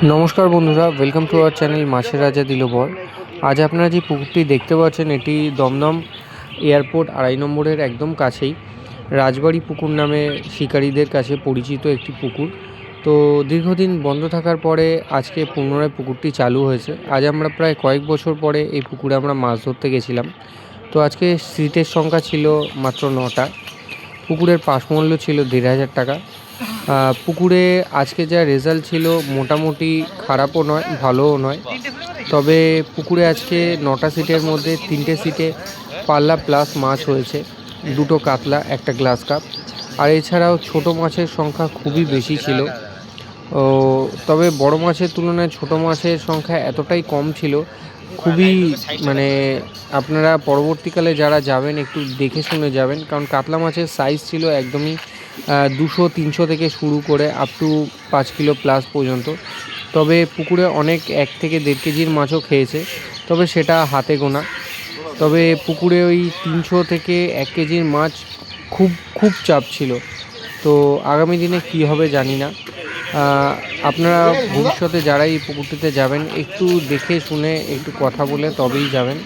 নমস্কার বন্ধুরা, welcome to our channel মাছের রাজা দিলবর। আজ আপনারা যে পুকুরটি দেখতে পাচ্ছেন এটি দমদম এয়ারপোর্ট 2.5 নম্বরের একদম কাছেই রাজবাড়ি পুকুর নামে শিকারীদের কাছে পরিচিত একটি পুকুর। তো দীর্ঘদিন বন্ধ থাকার পরে আজকে পুনরায় পুকুরটি চালু হয়েছে। আজ আমরা প্রায় কয়েক বছর পরে এই পুকুরে আমরা মাছ ধরতে গেছিলাম। তো আজকে সিটের সংখ্যা ছিল মাত্র 9টা। পুকুরের পাস মূল্য ছিল 1,500 টাকা। পুকুরে আজকে যা রেজাল্ট ছিল মোটামুটি খারাপও নয়, ভালোও নয়। তবে পুকুরে আজকে 9টা সিটের মধ্যে 3টে সিটে পাল্লা প্লাস মাছ হয়েছে, 2টো কাতলা, একটা গ্লাস কাপ। আর এছাড়াও ছোট মাছের সংখ্যা খুবই বেশি ছিল। ও তবে বড় মাছের তুলনায় ছোট মাছের সংখ্যা এতটাই কম ছিল, খুবই মানে আপনারা পরবর্তীকালে যারা যাবেন একটু দেখে শুনে যাবেন, কারণ কাতলা মাছের সাইজ ছিল একদমই 200-300 থেকে শুরু করে আপ টু 5 কিলো প্লাস পর্যন্ত। তবে পুকুরে অনেক 1 থেকে 1.5 কেজির মাছও খেয়েছে, তবে সেটা হাতে গোনা। তবে পুকুরে ওই 300 থেকে 1 কেজির মাছ খুব খুব চাপ ছিল। তো আগামী দিনে কী হবে জানি না। আপনারা ভবিষ্যতে যারা এই পুকুরটিতে যাবেন একটু দেখে শুনে একটু কথা বলে তবেই যাবেন।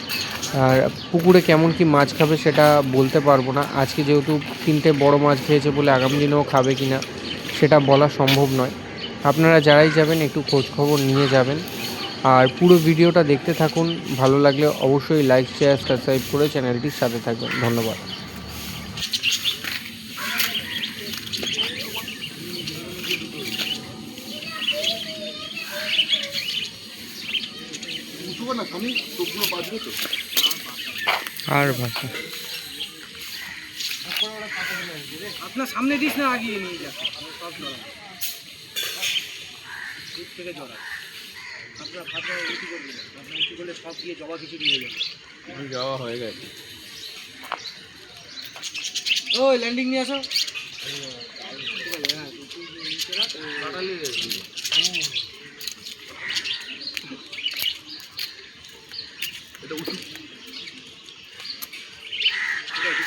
আর পুকুরে কেমন কি মাছ খাবে সেটা বলতে পারবো না। আজকে যেহেতু 3টে বড় মাছ খেয়েছে বলে আগামী দিনেও খাবে কি না সেটা বলা সম্ভব নয়। আপনারা যারাই যাবেন একটু খোঁজখবর নিয়ে যাবেন। আর পুরো ভিডিওটা দেখতে থাকুন। ভালো লাগলে অবশ্যই লাইক, শেয়ার, সাবস্ক্রাইব করে চ্যানেলটির সাথে থাকবেন। ধন্যবাদ। আর ভাষা আপনার সামনে দিস না, আগিয়ে নিয়ে যা, সব জড়া দূর থেকে জড়া। আপনার ফাটা উঁচু করবেন, আপনার উঁচু করলে সব গিয়ে জবা কিছু নিয়ে যাবে। যাওয়া হয়ে গেছে। ওই ল্যান্ডিং নিয়ে আসো।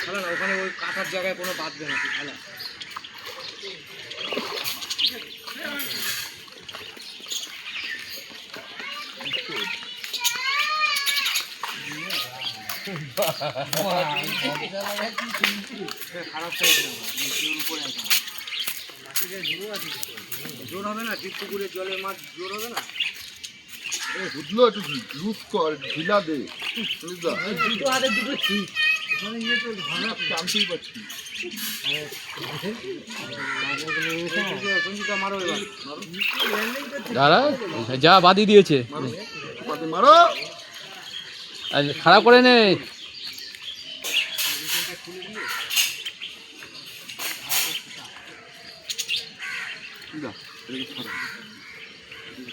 খেলা না, ওখানে ওই কাঁথার জায়গায় কোনো বাঁধবে না, খেলা। খারাপ জোর হবে না, ডিপ পুকুরের জলে মাছ জোর হবে না। বুঝলো একটু লুজ কর, ঢিলা দে। দুটো হাতে দুটো ঠিক জানতেই পারছি। দাঁড়া, যা বাদি দিয়েছে মারো খারাপ করে নে।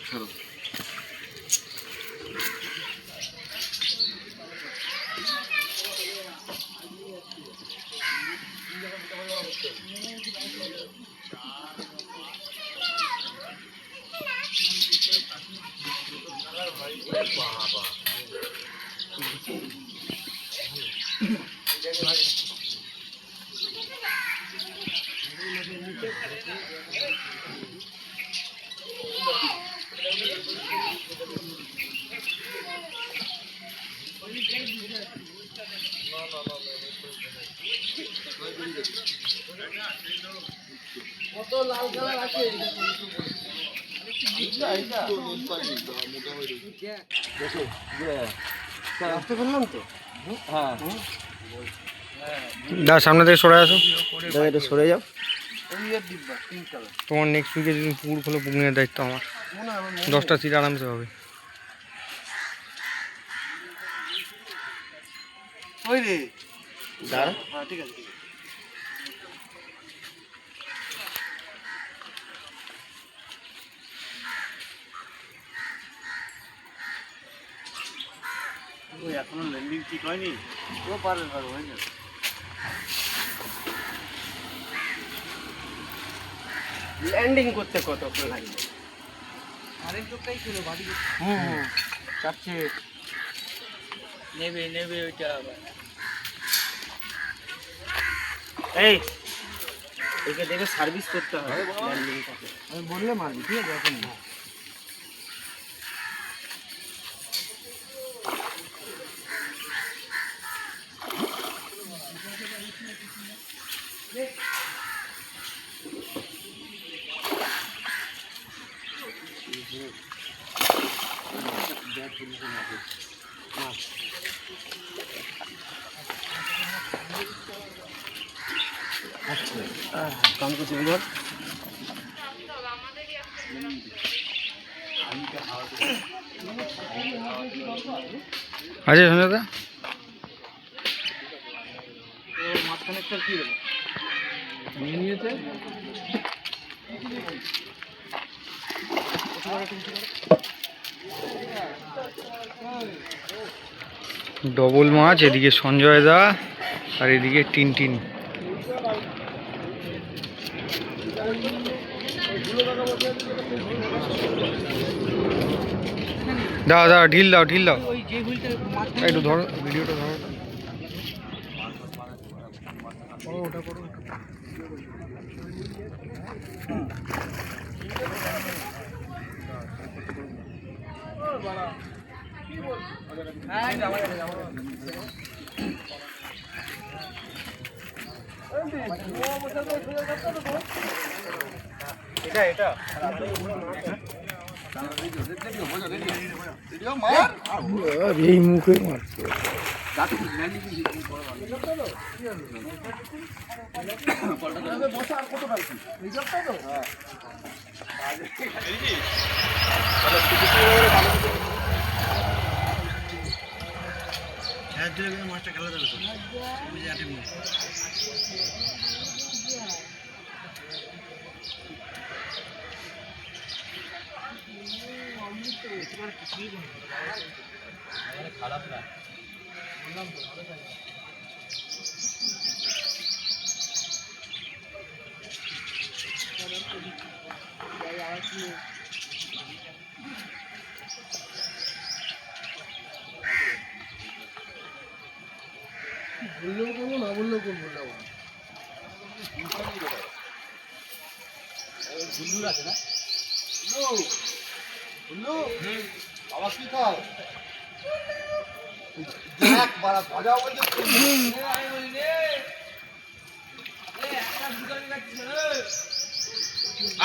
ছাড়ো। কত লাল কালার আছে বললাম তো। হ্যাঁ, দা সামনে থেকে সরে আসো। এটা সরে যাও। তোমার নেক্সট উইকে যদি পুকুর খোলো, বুকিংয়ের দায়িত্ব আমার। 10টা সিট আরামসে হবে। ওই রে দাঁড়া। হ্যাঁ, ঠিক আছে। ওই এখনো ল্যান্ডিং ঠিক হয়নি, ও পারবে হয়ে যাবে। ল্যান্ডিং করতে কতক্ষণ লাগবে? আরেক লোকটাই ছিল বাড়ি। চাপছে নেবে ওইটা আবার। এই একে দেখে সার্ভিস করতে হবে ল্যান্ডিংটাকে। আমি বললে মারবি, ঠিক আছে? এখন কাম করছে এবার আচ্ছা দাদা মাঝখানে একটা কি হলো নিয়ে নিয়েছে। ডবল মাছ, এদিকে সঞ্জয় দা আর এদিকে টিনটিন। দাও দাও, ঢিল দাও, ঢিল দাও, ওই যে হুইলটা একটু ধরো, ভিডিওটা ধরো। এই মুখে মারছে। মাছটা খেলা যাবে খারাপ না। বললেও করবো, না বললেও করবো না। গুল্লুর আছে না? বুঝলো আবার কি খাও? দেখ বাড়া ভাজা বলছে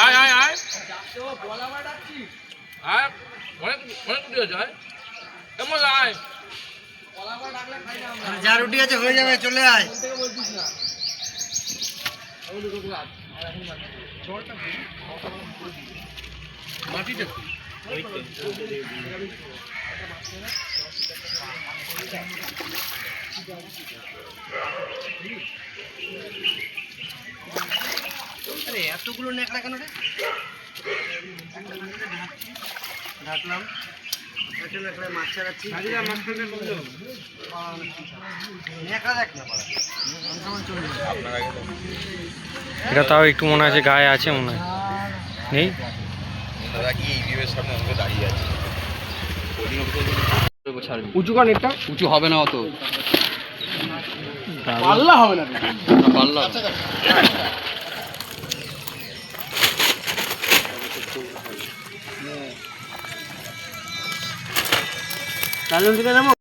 আয় আয় আয় আয়, অনেক অনেক উঠে যায় কেমন আয়। যা রুটি আছে হয়ে যাবে, চলে আয়। মাটিটা আরে এতগুলো নেকড়া কেন রে? ঢাকলাম, একটা নেকড়ায় মাছ ছাড়াচ্ছি। নেকড়া দেখ না পারা। এটা তাও একটু মনে আছে, গায়ে আছে মনে হয়, নেই? উঁচু কান, একটা উঁচু হবে না অত, পাল্লা হবে না, পাল্লা কালুন থেকে নামো।